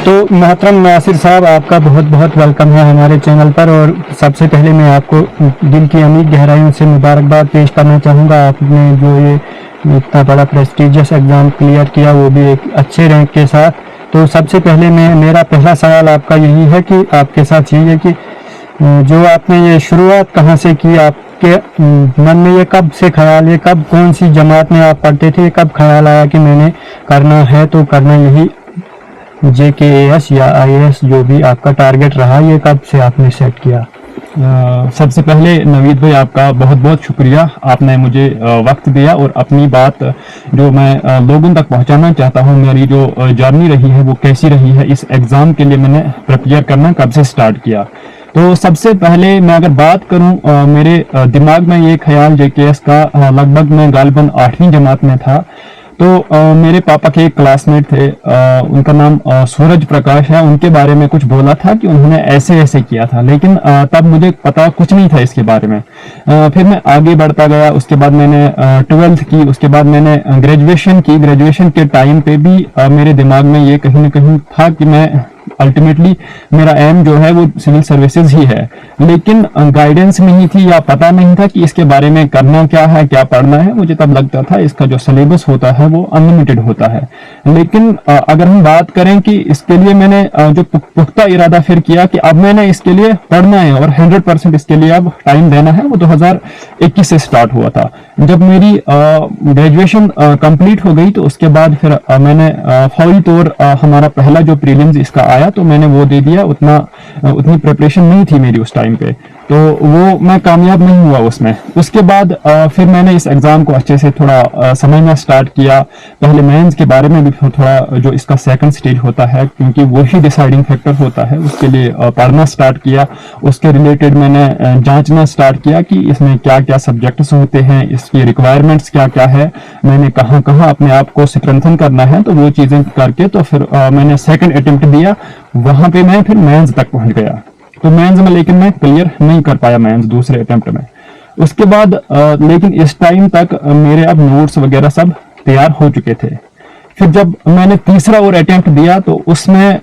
तो मोहतरम नासिर साहब, आपका बहुत बहुत वेलकम है हमारे चैनल पर। और सबसे पहले मैं आपको दिल की अमीर गहराइयों से मुबारकबाद पेश करना चाहूँगा। आपने जो ये इतना बड़ा प्रेस्टिजियस एग्ज़ाम क्लियर किया, वो भी एक अच्छे रैंक के साथ। तो सबसे पहले मेरा पहला सवाल आपका यही है कि आपके साथ यही है कि जो आपने ये शुरुआत कहाँ से की, आपके मन में ये कब से ख्याल, ये कब, कौन सी जमात में आप पढ़ते थे, कब ख्याल आया कि मैंने करना है तो करना यही JKAS या IAS जो भी आपका टारगेट रहा, ये कब से आपने सेट किया? सबसे पहले नवीद भाई, आपका बहुत बहुत शुक्रिया। आपने मुझे वक्त दिया और अपनी बात जो मैं लोगों तक पहुंचाना चाहता हूं, मेरी जो जर्नी रही है वो कैसी रही है, इस एग्ज़ाम के लिए मैंने प्रिपेयर करना कब से स्टार्ट किया। तो सबसे पहले मैं अगर बात करूं, मेरे दिमाग में ये ख्याल JKAS का लगभग मैं गालिबन 8वीं जमात में था। तो मेरे पापा के एक क्लासमेट थे, उनका नाम सूरज प्रकाश है। उनके बारे में कुछ बोला था कि उन्होंने ऐसे ऐसे किया था, लेकिन तब मुझे पता कुछ नहीं था इसके बारे में। फिर मैं आगे बढ़ता गया, उसके बाद मैंने 12th की, उसके बाद मैंने ग्रेजुएशन की। ग्रेजुएशन के टाइम पे भी मेरे दिमाग में ये कहीं ना कहीं था कि मैं अल्टीमेटली मेरा एम जो है वो सिविल सर्विसेज ही है, लेकिन गाइडेंस नहीं थी या पता नहीं था कि इसके बारे में करना क्या है, क्या पढ़ना है। मुझे तब लगता था इसका जो सिलेबस होता है वो अनलिमिटेड होता है। लेकिन अगर हम बात करें कि इसके लिए मैंने जो पुख्ता इरादा फिर किया कि अब मैंने इसके लिए पढ़ना है और 100% इसके लिए अब टाइम देना है, वो 2021 से स्टार्ट हुआ था। जब मेरी ग्रेजुएशन कंप्लीट हो गई तो उसके बाद फिर मैंने फौरी तौर हमारा पहला जो प्रीलिम्स इसका आया तो मैंने वो दे दिया। उतनी प्रिपरेशन नहीं थी मेरी उस टाइम पे, तो वो मैं कामयाब नहीं हुआ उसमें। उसके बाद फिर मैंने इस एग्ज़ाम को अच्छे से थोड़ा समझना स्टार्ट किया। पहले मेंस के बारे में भी थोड़ा, जो इसका सेकंड स्टेज होता है, क्योंकि वही डिसाइडिंग फैक्टर होता है, उसके लिए पढ़ना स्टार्ट किया। उसके रिलेटेड मैंने जांचना स्टार्ट किया कि इसमें क्या क्या सब्जेक्ट्स होते हैं, इसकी रिक्वायरमेंट्स क्या क्या है, मैंने कहाँ कहाँ अपने आप को स्ट्रेंथन करना है। तो वो चीज़ें करके तो फिर मैंने सेकंड अटेम्प्ट दिया, वहाँ पे मैं फिर मेंस तक पहुँच गया। तो मेंस में लेकिन मैं क्लियर नहीं कर पाया मेंस दूसरे अटेम्प्ट में। उसके बाद लेकिन इस टाइम तक मेरे अब नोट्स वगैरह सब तैयार हो चुके थे। फिर जब मैंने तीसरा और अटेम्प्ट दिया तो उसमें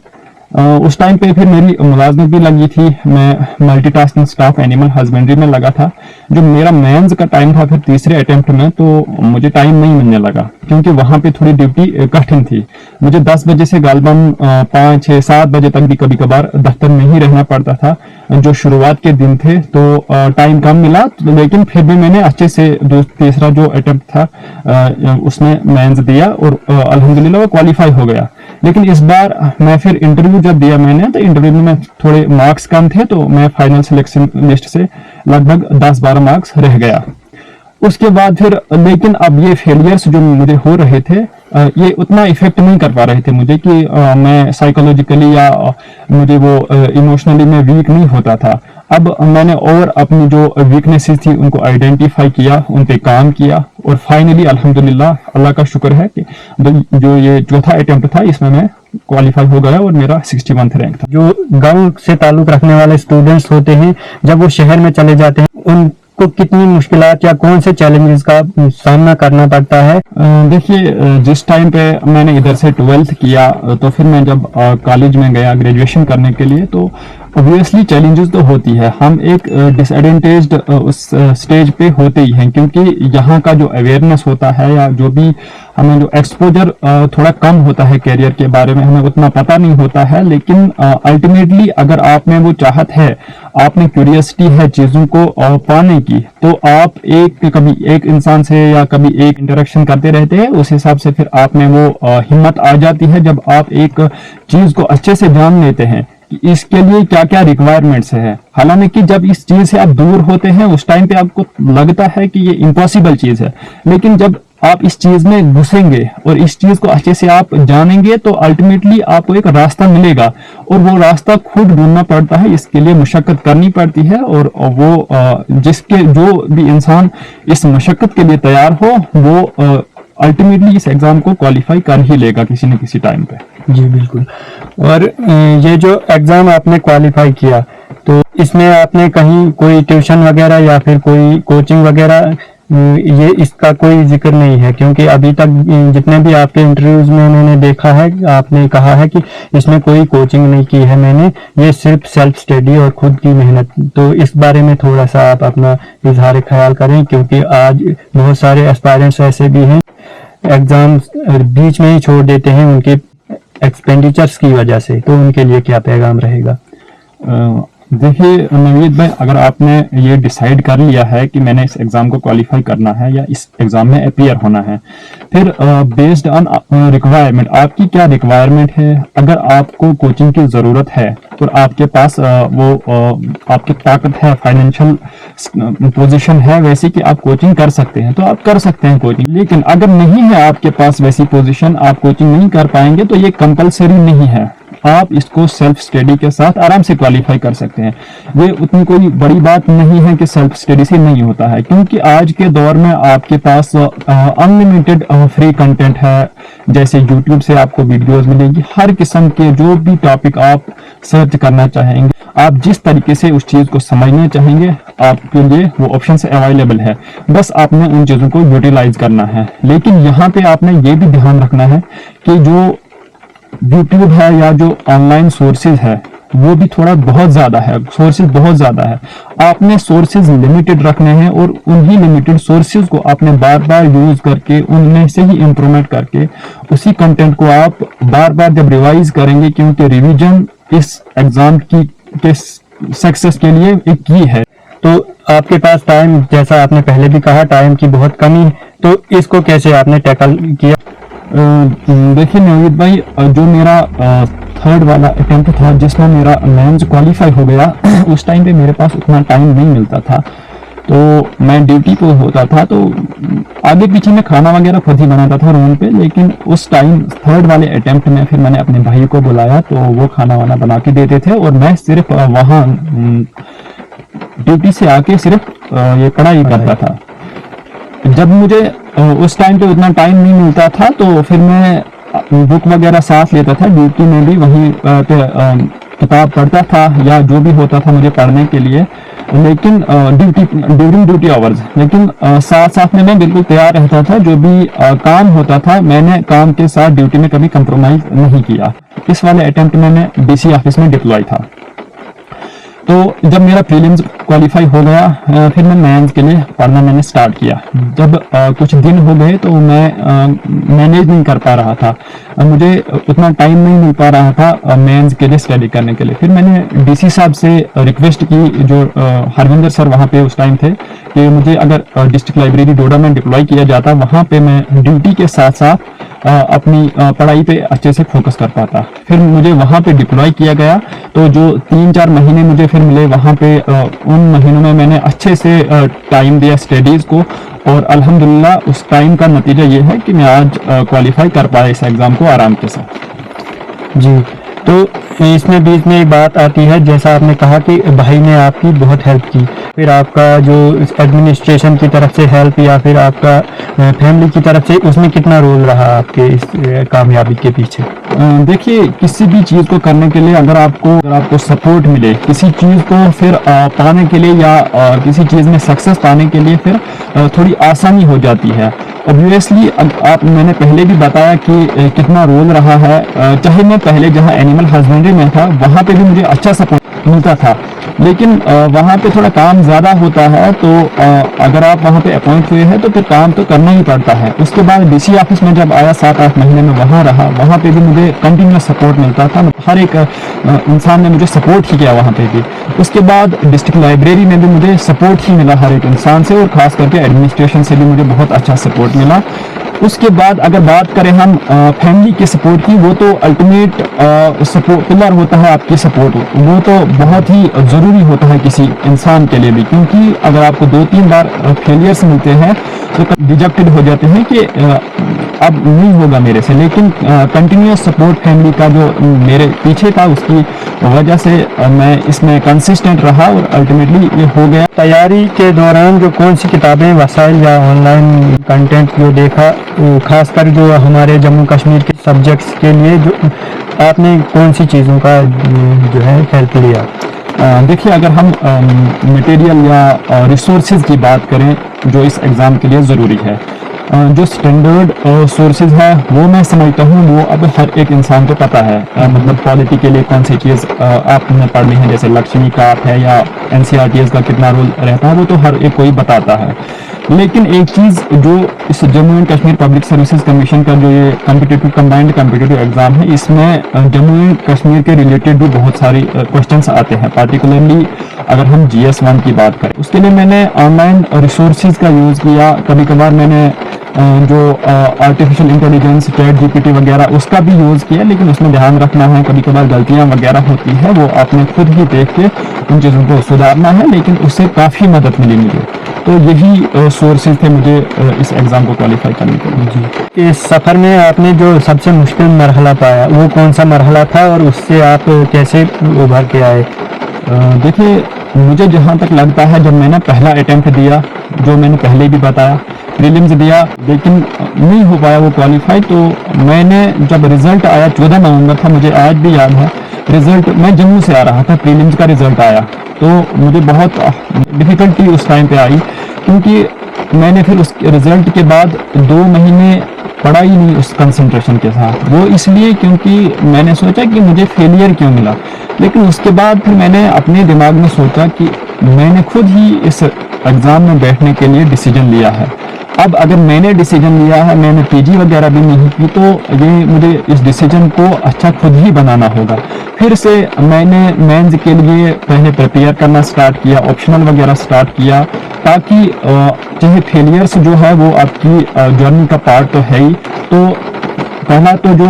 उस टाइम पे फिर मेरी मुलाजमत भी लगी थी, मैं मल्टीटास्किंग स्टाफ एनिमल हस्बेंड्री में लगा था। जो मेरा मेंस का टाइम था फिर तीसरे अटेम्प्ट में, तो मुझे टाइम नहीं मिलने लगा क्योंकि वहां पे थोड़ी ड्यूटी कठिन थी। मुझे 10 बजे से गालिबन 5, 6, 7 बजे तक भी कभी कभार दफ्तर में ही रहना पड़ता था। जो शुरुआत के दिन थे तो टाइम कम मिला, लेकिन फिर भी मैंने अच्छे से तीसरा जो अटेम्प्ट था उसमें मेंस दिया और अल्हम्दुलिल्लाह वो क्वालिफाई हो गया। लेकिन इस बार मैं फिर इंटरव्यू जब दिया मैंने, तो इंटरव्यू में थोड़े मार्क्स कम थे, तो मैं फाइनल सिलेक्शन लिस्ट से लगभग 10-12 मार्क्स रह गया। उसके बाद फिर लेकिन अब ये फेलियर्स जो मुझे हो रहे थे ये उतना इफेक्ट नहीं कर पा रहे थे मुझे कि मैं साइकोलॉजिकली या मुझे वो इमोशनली मैं वीक नहीं होता था। अब मैंने और अपनी जो वीकनेसेस थी उनको आइडेंटिफाई किया, उन पे काम किया और फाइनली अल्हम्दुलिल्लाह अल्लाह का शुक्र है कि जो ये चौथा अटेम्प्ट था इसमें मैं क्वालिफाई हो गया और मेरा 61th रैंक था। जो गांव से ताल्लुक रखने वाले स्टूडेंट्स होते हैं, जब वो शहर में चले जाते हैं, उनको कितनी मुश्किलात या कौन से चैलेंजेस का सामना करना पड़ता है? देखिए, जिस टाइम पे मैंने इधर से 12th किया तो फिर मैं जब कॉलेज में गया ग्रेजुएशन करने के लिए, तो ऑब्वियसली चैलेंजेस तो होती है। हम एक डिसएडवांटेज्ड उस स्टेज पे होते ही हैं, क्योंकि यहाँ का जो अवेयरनेस होता है या जो भी हमें जो एक्सपोजर थोड़ा कम होता है कैरियर के बारे में, हमें उतना पता नहीं होता है। लेकिन अल्टीमेटली अगर आप में वो चाहत है, आप में क्यूरियोसिटी है चीज़ों को पाने की, तो आप कभी एक इंसान से या कभी एक इंटरेक्शन करते रहते हैं, उस हिसाब से फिर आप में वो हिम्मत आ जाती है जब आप एक चीज़ को अच्छे से जान लेते हैं कि इसके लिए क्या क्या रिक्वायरमेंट्स है। हालांकि जब इस चीज से आप दूर होते हैं उस टाइम पे आपको लगता है कि ये इम्पॉसिबल चीज है, लेकिन जब आप इस चीज में घुसेंगे और इस चीज को अच्छे से आप जानेंगे तो अल्टीमेटली आपको एक रास्ता मिलेगा और वो रास्ता खुद ढूंढना पड़ता है, इसके लिए मशक्कत करनी पड़ती है। और वो जो भी इंसान इस मशक्कत के लिए तैयार हो वो अल्टीमेटली इस एग्जाम को क्वालिफाई कर ही लेगा किसी न किसी टाइम पे। जी बिल्कुल। और ये जो एग्जाम आपने क्वालिफाई किया, तो इसमें आपने कहीं कोई ट्यूशन वगैरह या फिर कोई कोचिंग वगैरह ये इसका कोई जिक्र नहीं है, क्योंकि अभी तक जितने भी आपके इंटरव्यूज में मैंने देखा है, आपने कहा है कि इसमें कोई कोचिंग नहीं की है मैंने, ये सिर्फ सेल्फ स्टडी और खुद की मेहनत। तो इस बारे में थोड़ा सा आप अपना इजहार ख्याल करें, क्योंकि आज बहुत सारे एस्पायरेंट्स ऐसे भी हैं एग्जाम्स बीच में ही छोड़ देते हैं उनके एक्सपेंडिचर्स की वजह से, तो उनके लिए क्या पैगाम रहेगा? देखिए नवीद भाई, अगर आपने ये डिसाइड कर लिया है कि मैंने इस एग्ज़ाम को क्वालिफाई करना है या इस एग्ज़ाम में अपीयर होना है, फिर बेस्ड ऑन रिक्वायरमेंट, आपकी क्या रिक्वायरमेंट है, अगर आपको कोचिंग की ज़रूरत है और आपके पास आपकी ताकत है, फाइनेंशियल पोजीशन है वैसे कि आप कोचिंग कर सकते हैं, तो आप कर सकते हैं कोचिंग। लेकिन अगर नहीं है आपके पास वैसी पोजीशन, आप कोचिंग नहीं कर पाएंगे, तो ये कंपलसरी नहीं है, आप इसको सेल्फ स्टडी के साथ आराम से क्वालिफाई कर सकते हैं। ये उतनी कोई बड़ी बात नहीं है कि सेल्फ स्टडी से नहीं होता है, क्योंकि आज के दौर में आपके पास अनलिमिटेड फ्री कंटेंट है। जैसे यूट्यूब से आपको वीडियोस मिलेंगी, हर किस्म के जो भी टॉपिक आप सर्च करना चाहेंगे, आप जिस तरीके से उस चीज को समझना चाहेंगे, आपके लिए वो ऑप्शन अवेलेबल है। बस आपने उन चीजों को यूटिलाइज करना है। लेकिन यहाँ पे आपने ये भी ध्यान रखना है कि जो यूट्यूब है या जो ऑनलाइन सोर्सेज है वो भी थोड़ा बहुत ज्यादा है, सोर्सेज बहुत ज्यादा है। आपने सोर्सेज लिमिटेड रखने हैं और उन्हीं लिमिटेड सोर्सेज को आपने बार बार यूज करके उनमें से ही इंप्रूवमेंट करके उसी कंटेंट को आप बार बार जब रिवाइज करेंगे, क्योंकि रिवीजन इस एग्जाम की के सक्सेस के लिए एक की है। तो आपके पास टाइम, जैसा आपने पहले भी कहा, टाइम की बहुत कमी, तो इसको कैसे आपने टैकल किया? देखिए नवीद भाई, जो मेरा थर्ड वाला अटेम्प्ट था जिसमें मेरा मेंस क्वालिफाई हो गया, उस टाइम पे मेरे पास उतना टाइम नहीं मिलता था, तो मैं ड्यूटी पे होता था, तो आगे पीछे में खाना वगैरह खुद ही बनाता था रूम पे। लेकिन उस टाइम थर्ड वाले अटेम्प्ट में फिर मैंने अपने भाई को बुलाया, तो वो खाना वाना बना के देते थे और मैं सिर्फ वहाँ ड्यूटी से आके सिर्फ ये पढ़ाई करता था। जब मुझे उस टाइम पे उतना टाइम नहीं मिलता था, तो फिर मैं बुक वगैरह साथ लेता था, ड्यूटी में भी वहीं पे किताब पढ़ता था या जो भी होता था मुझे पढ़ने के लिए। लेकिन ड्यूरिंग ड्यूटी आवर्स, लेकिन साथ साथ में मैं बिल्कुल तैयार रहता था। जो भी काम होता था, मैंने काम के साथ ड्यूटी में कभी कंप्रोमाइज नहीं किया। इस वाले अटेम्प्ट में मैं डीसी ऑफिस में डिप्लॉय था। तो जब मेरा प्रीलिम्स क्वालिफाई हो गया, फिर मैं मेंस के लिए पढ़ना मैंने स्टार्ट किया। जब कुछ दिन हो गए तो मैं मैनेज नहीं कर पा रहा था, मुझे उतना टाइम नहीं मिल पा रहा था मेंस के लिए स्टडी करने के लिए। फिर मैंने डीसी साहब से रिक्वेस्ट की, जो हरविंदर सर वहाँ पे उस टाइम थे, कि मुझे अगर डिस्ट्रिक्ट लाइब्रेरी डोडा में डिप्लॉय किया जाता, वहाँ पे मैं ड्यूटी के साथ साथ अपनी पढ़ाई पे अच्छे से फोकस कर पाता। फिर मुझे वहाँ पे डिप्लॉय किया गया, तो जो 3-4 महीने मुझे फिर मिले वहाँ पे, उन महीनों में मैंने अच्छे से टाइम दिया स्टडीज़ को, और अल्हम्दुलिल्लाह उस टाइम का नतीजा ये है कि मैं आज क्वालिफाई कर पाया इस एग्ज़ाम को आराम के साथ। जी, तो इसमें बीच में एक बात आती है, जैसा आपने कहा कि भाई ने आपकी बहुत हेल्प की, फिर आपका जो एडमिनिस्ट्रेशन की तरफ से हेल्प या फिर आपका फैमिली की तरफ से, उसमें कितना रोल रहा आपके इस कामयाबी के पीछे? देखिए, किसी भी चीज़ को करने के लिए अगर आपको सपोर्ट मिले, किसी चीज़ को फिर पाने के लिए या किसी चीज़ में सक्सेस पाने के लिए फिर थोड़ी आसानी हो जाती है। ऑब्वियसली मैंने पहले भी बताया कि कितना रोल रहा है। चाहे मैं पहले जहाँ एनिमल हस्बेंड्री में था वहाँ पे भी मुझे अच्छा सपोर्ट मिलता था, लेकिन वहाँ पे थोड़ा काम ज़्यादा होता है, तो अगर आप वहाँ पे अपॉइंट हुए हैं तो फिर काम तो करना ही पड़ता है। उसके बाद डीसी ऑफिस में जब आया, 7-8 महीने में वहाँ रहा, वहाँ पे भी मुझे कंटिन्यूस सपोर्ट मिलता था, हर एक इंसान ने मुझे सपोर्ट ही किया वहाँ पे भी। उसके बाद डिस्ट्रिक्ट लाइब्रेरी में भी मुझे सपोर्ट ही मिला हर एक इंसान से, और ख़ास करके एडमिनिस्ट्रेशन से भी मुझे बहुत अच्छा सपोर्ट मिला। उसके बाद अगर बात करें हम फैमिली के सपोर्ट की, वो तो अल्टीमेट सपोर्ट पिलर होता है आपकी सपोर्ट, वो तो बहुत ही ज़रूरी होता है किसी इंसान के लिए भी, क्योंकि अगर आपको 2-3 बार फेलियर्स मिलते हैं तो डिजेक्टेड हो जाते हैं कि अब नहीं होगा मेरे से। लेकिन कंटिन्यूस सपोर्ट फैमिली का जो मेरे पीछे था, उसकी वजह से मैं इसमें कंसिस्टेंट रहा और अल्टीमेटली ये हो गया। तैयारी के दौरान जो कौन सी किताबें, वसाइल या ऑनलाइन कंटेंट जो देखा, खासकर जो हमारे जम्मू कश्मीर के सब्जेक्ट्स के लिए, जो आपने कौन सी चीज़ों का जो है हेल्प लिया? देखिए, अगर हम मटेरियल या रिसोर्सेज की बात करें जो इस एग्ज़ाम के लिए ज़रूरी है, जो स्टैंडर्ड सोर्सेज है वो मैं समझता हूँ वो अब हर एक इंसान को पता है। मतलब पॉलिटी के लिए कौन सी चीज़ आपने पढ़नी है, जैसे लक्ष्मी का है या NCERTs का कितना रोल रहता है, वो तो हर एक कोई बताता है। लेकिन एक चीज़ जो इस Jammu and Kashmir public services commission का जो ये कम्पिटिटिव कंबाइंड कम्पिटिटिव एग्ज़ाम है, इसमें जम्मू एंड कश्मीर के रिलेटेड भी बहुत सारी क्वेश्चंस आते हैं। पार्टिकुलरली अगर हम GS1 की बात करें, उसके लिए मैंने ऑनलाइन रिसोर्सेज का यूज़ किया। कभी कभार मैंने जो आर्टिफिशियल इंटेलिजेंस ChatGPT वगैरह उसका भी यूज़ किया, लेकिन उसमें ध्यान रखना है, कभी कभार गलतियाँ वगैरह होती है, वो आपने खुद ही देख के उन चीज़ों को सुधारना है, लेकिन उससे काफ़ी मदद मिली मुझे। तो यही सोर्सेज थे मुझे इस एग्ज़ाम को क्वालिफाई करने के लिए। जी, इस सफ़र में आपने जो सबसे मुश्किल मरहला पाया वो कौन सा मरहला था और उससे आप कैसे उभर के आए? देखिए, मुझे जहाँ तक लगता है, जब मैंने पहला अटेम्प्ट दिया, जो मैंने पहले भी बताया, प्रीलिम्स दिया, लेकिन नहीं हो पाया वो क्वालिफाई, तो मैंने जब रिज़ल्ट आया 14 नवंबर था, मुझे आज भी याद है रिज़ल्ट, मैं जम्मू से आ रहा था, प्रीलिम्स का रिज़ल्ट आया, तो मुझे बहुत डिफ़िकल्टी उस टाइम पे आई, क्योंकि मैंने फिर उस रिज़ल्ट के बाद 2 महीने पढ़ा ही नहीं उस कंसंट्रेशन के साथ। वो इसलिए क्योंकि मैंने सोचा कि मुझे फेलियर क्यों मिला, लेकिन उसके बाद फिर मैंने अपने दिमाग में सोचा कि मैंने खुद ही इस एग्ज़ाम में बैठने के लिए डिसीजन लिया है। अब अगर मैंने डिसीजन लिया है, मैंने PG वगैरह भी नहीं की, तो ये मुझे इस डिसीजन को अच्छा खुद ही बनाना होगा। फिर से मैंने मेंस के लिए पहले प्रिपेयर करना स्टार्ट किया, ऑप्शनल वगैरह स्टार्ट किया, ताकि चाहे फेलियर्स जो है वो आपकी जर्नी का पार्ट तो है ही। तो पहला तो जो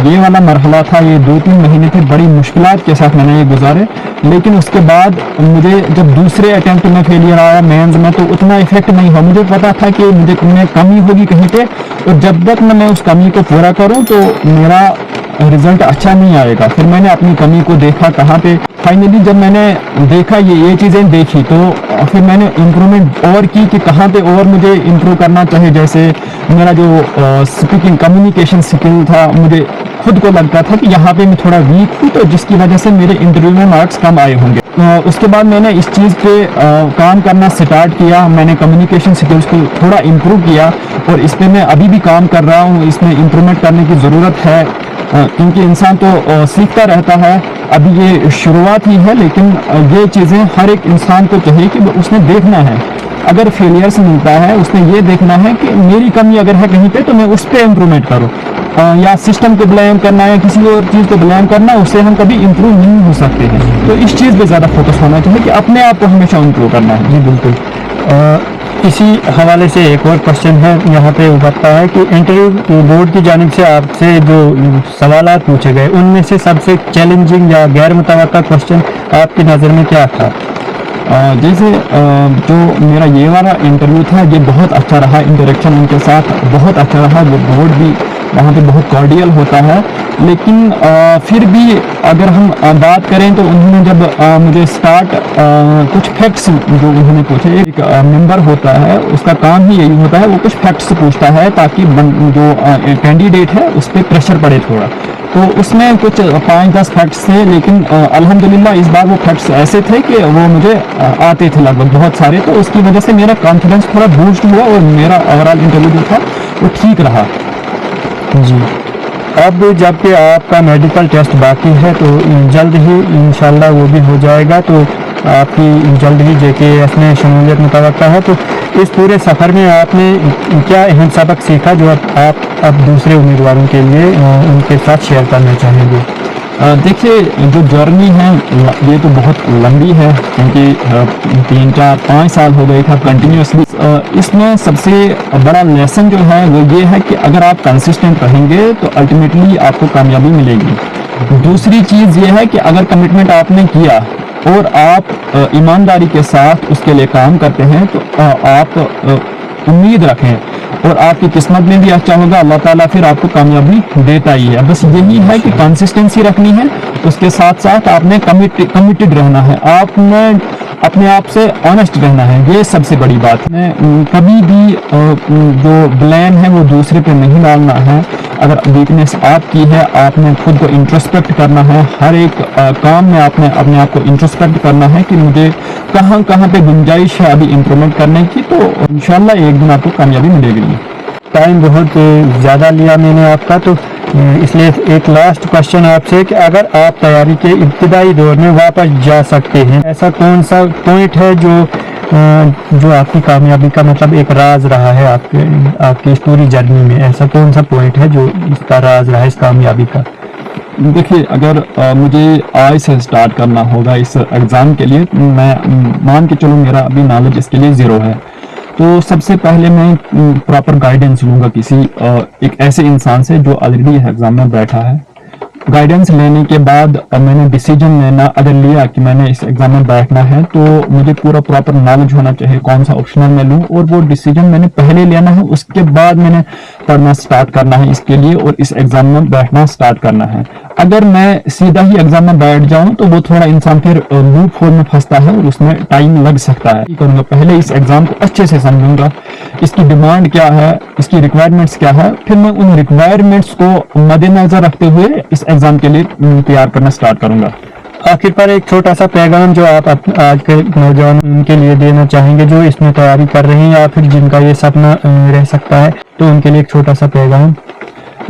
ये वाला मरहला था, ये 2-3 महीने थे बड़ी मुश्किलात के साथ मैंने ये गुजारे, लेकिन उसके बाद मुझे जब दूसरे अटेम्प्ट में फेलियर आया मेंस में, तो उतना इफेक्ट नहीं हुआ। मुझे पता था कि मुझे कमी होगी कहीं पे, और जब तक मैं उस कमी को पूरा करूं तो मेरा रिजल्ट अच्छा नहीं आएगा। फिर मैंने अपनी कमी को देखा कहाँ पे, फाइनली जब मैंने देखा ये चीज़ें देखी, तो फिर मैंने इम्प्रूवमेंट और की कि कहाँ पे और मुझे इम्प्रूव करना चाहिए। जैसे मेरा जो स्पीकिंग कम्युनिकेशन स्किल था, मुझे खुद को लगता था कि यहाँ पे मैं थोड़ा वीक हूँ, तो जिसकी वजह से मेरे इंटरव्यू में मार्क्स कम आए होंगे। उसके बाद मैंने इस चीज़ पे काम करना स्टार्ट किया, मैंने कम्युनिकेशन स्किल्स को थोड़ा इम्प्रूव किया, और इस पर मैं अभी भी काम कर रहा हूँ। इसमें इम्प्रूवमेंट करने की ज़रूरत है, क्योंकि इंसान तो सीखता रहता है। अभी ये शुरुआत ही है, लेकिन ये चीज़ें हर एक इंसान को चाहिए कि उसने देखना है। अगर फेलियर्स मिलता है, उसने ये देखना है कि मेरी कमी अगर है कहीं पे, तो मैं उस पर इम्प्रूवमेंट करूँ। या सिस्टम को ब्लेम करना है, किसी और चीज़ को ब्लेम करना, उससे हम कभी इम्प्रूव नहीं हो सकते हैं। तो इस चीज़ पे ज़्यादा फोकस होना चाहिए कि अपने आप को हमेशा इम्प्रूव करना है। जी बिल्कुल। इसी हवाले से एक और क्वेश्चन है यहाँ पे उभरता है कि इंटरव्यू बोर्ड की जानिब से आपसे जो सवालात पूछे गए, उनमें से सबसे चैलेंजिंग या गैर मुतवक्का क्वेश्चन आपकी नज़र में क्या था? जैसे जो मेरा ये वाला इंटरव्यू था, ये बहुत अच्छा रहा, इंटरेक्शन उनके साथ बहुत अच्छा रहा। वो बोर्ड भी वहाँ पे बहुत कॉर्डियल होता है, लेकिन फिर भी अगर हम बात करें तो उन्होंने जब मुझे कुछ फैक्ट्स जो उन्होंने पूछे, एक मेंबर होता है उसका काम ही यही होता है, वो कुछ फैक्ट्स पूछता है ताकि जो कैंडिडेट है उस पर प्रेशर पड़े थोड़ा। तो उसमें कुछ 5-10 फैक्ट्स थे, लेकिन अल्हम्दुलिल्लाह इस बार वो फैक्ट्स ऐसे थे कि वो मुझे आते थे लगभग बहुत सारे, तो उसकी वजह से मेरा कॉन्फिडेंस थोड़ा बूस्ट हुआ और मेरा ओवरऑल इंटरव्यू जो था वो ठीक रहा। जी, अब जबकि आपका मेडिकल टेस्ट बाकी है, तो जल्द ही इंशाल्लाह वो भी हो जाएगा, तो आपकी जल्द ही JKS में शमूलियत मुतवक्का है। तो इस पूरे सफ़र में आपने क्या अहम सबक सीखा जो आप अब दूसरे उम्मीदवारों के लिए उनके साथ शेयर करना चाहेंगे? देखिए, जो जर्नी है ये तो बहुत लंबी है, क्योंकि 3-4-5 साल हो गए था कंटिन्यूसली। इसमें सबसे बड़ा लेसन जो है वो ये है कि अगर आप कंसिस्टेंट रहेंगे तो अल्टीमेटली आपको कामयाबी मिलेगी। दूसरी चीज़ ये है कि अगर कमिटमेंट आपने किया और आप ईमानदारी के साथ उसके लिए काम करते हैं, तो आप उम्मीद रखें और आपकी किस्मत में भी अच्छा होगा, अल्लाह ताला फिर आपको कामयाबी देता ही है। बस यही है कि कंसिस्टेंसी रखनी है, उसके साथ साथ आपने कमिटेड रहना है, आपने अपने आप से ऑनेस्ट रहना है, ये सबसे बड़ी बात है। कभी भी जो ब्लेम है वो दूसरे पे नहीं डालना है, अगर वीकनेस आपकी है, आपने खुद को इंट्रोस्पेक्ट करना है, हर एक काम में आपने अपने आप को इंट्रोस्पेक्ट करना है कि मुझे कहाँ कहाँ पे गुंजाइश है अभी इम्प्रूवमेंट करने की, तो इंशाल्लाह एक दिन आपको कामयाबी मिलेगी। टाइम बहुत ज़्यादा लिया मैंने आपका, तो इसलिए एक लास्ट क्वेश्चन आपसे कि अगर आप तैयारी के इब्तिदाई दौर में वापस जा सकते हैं, ऐसा कौन सा पॉइंट है जो आपकी कामयाबी का मतलब एक राज रहा है आपकी स्टोरी जर्नी में? ऐसा कौन सा पॉइंट है जो इसका राज रहा है इस कामयाबी का? देखिए, अगर मुझे आज से स्टार्ट करना होगा इस एग्ज़ाम के लिए, मैं मान के चलूँ मेरा अभी नॉलेज इसके लिए ज़ीरो है, तो सबसे पहले मैं प्रॉपर गाइडेंस लूँगा किसी एक ऐसे इंसान से जो ऑलरेडी एग्ज़ाम में बैठा है। गाइडेंस लेने के बाद मैंने डिसीजन लेना, अगर लिया कि मैंने इस एग्जाम में बैठना है, तो मुझे पूरा प्रॉपर नॉलेज होना चाहिए कौन सा ऑप्शनल मैं लूँ, और वो डिसीजन मैंने पहले लेना है, उसके बाद मैंने पढ़ना स्टार्ट करना है इसके लिए और इस एग्जाम में बैठना स्टार्ट करना है। अगर मैं सीधा ही एग्जाम में बैठ जाऊं तो वो थोड़ा इंसान फिर लूप होल में फंसता है और उसमें टाइम लग सकता है। करूंगा, पहले इस एग्जाम को अच्छे से समझूंगा, इसकी डिमांड क्या है, इसकी रिक्वायरमेंट्स क्या है, फिर मैं उन रिक्वायरमेंट्स को मद्देनजर रखते हुए इस एग्जाम के लिए तैयार करना स्टार्ट करूंगा। आखिर पर एक छोटा सा पैगाम जो आप आज के नौजवान उनके लिए देना चाहेंगे जो इसमें तैयारी कर रहे हैं या फिर जिनका ये सपना रह सकता है, तो उनके लिए एक छोटा सा पैगाम।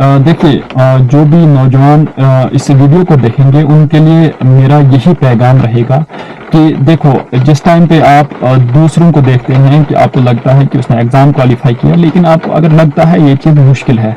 देखिए, जो भी नौजवान इस वीडियो को देखेंगे उनके लिए मेरा यही पैगाम रहेगा कि देखो, जिस टाइम पे आप दूसरों को देखते हैं कि आपको लगता है कि उसने एग्ज़ाम क्वालिफाई किया, लेकिन आपको अगर लगता है ये चीज़ मुश्किल है,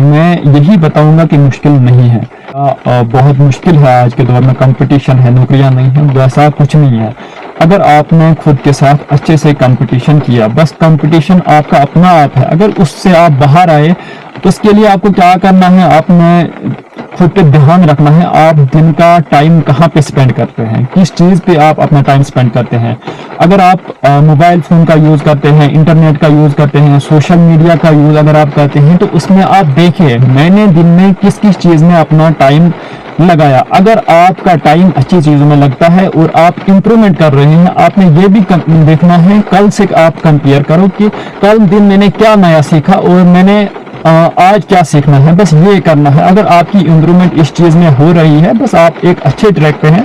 मैं यही बताऊंगा कि मुश्किल नहीं है। बहुत मुश्किल है, आज के दौर में कंपटीशन है, नौकरियां नहीं है, वैसा कुछ नहीं है। अगर आपने खुद के साथ अच्छे से कंपटीशन किया, बस कंपटीशन आपका अपना आप है, अगर उससे आप बाहर आए तो उसके लिए आपको क्या करना है, आपने खुद पे ध्यान रखना है, आप दिन का टाइम कहाँ पे स्पेंड करते हैं, किस चीज़ पे आप अपना टाइम स्पेंड करते हैं। अगर आप मोबाइल फ़ोन का यूज़ करते हैं, इंटरनेट का यूज़ करते हैं, सोशल मीडिया का यूज़ अगर आप करते हैं, तो उसमें आप देखिए मैंने दिन में किस किस चीज़ में अपना टाइम लगाया। अगर आपका टाइम अच्छी चीज़ों में लगता है और आप इम्प्रूवमेंट कर रहे हैं, आपने ये भी देखना है, कल से आप कंपेयर करो कि कल दिन मैंने क्या नया सीखा और मैंने आज क्या सीखना है, बस ये करना है। अगर आपकी इम्प्रूवमेंट इस चीज़ में हो रही है, बस आप एक अच्छे ट्रैक पे हैं,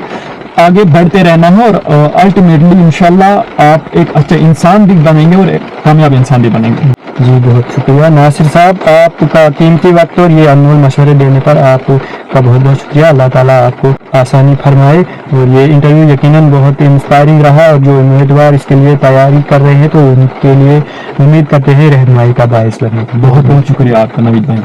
आगे बढ़ते रहना है और अल्टीमेटली इंशाल्लाह आप एक अच्छे इंसान भी बनेंगे और एक कामयाब इंसान भी बनेंगे। जी बहुत शुक्रिया नासिर साहब, आपका कीमती वक्त और ये अनमोल मशवरे देने पर आपका बहुत बहुत शुक्रिया। अल्लाह ताला आपको आसानी फरमाए। और ये इंटरव्यू यकीनन बहुत इंस्पायरिंग रहा और जो उम्मीदवार इसके लिए तैयारी कर रहे हैं तो उनके लिए उम्मीद करते हैं रहनुमाई का बायस बने। बहुत बहुत शुक्रिया आपका नवीद भाई।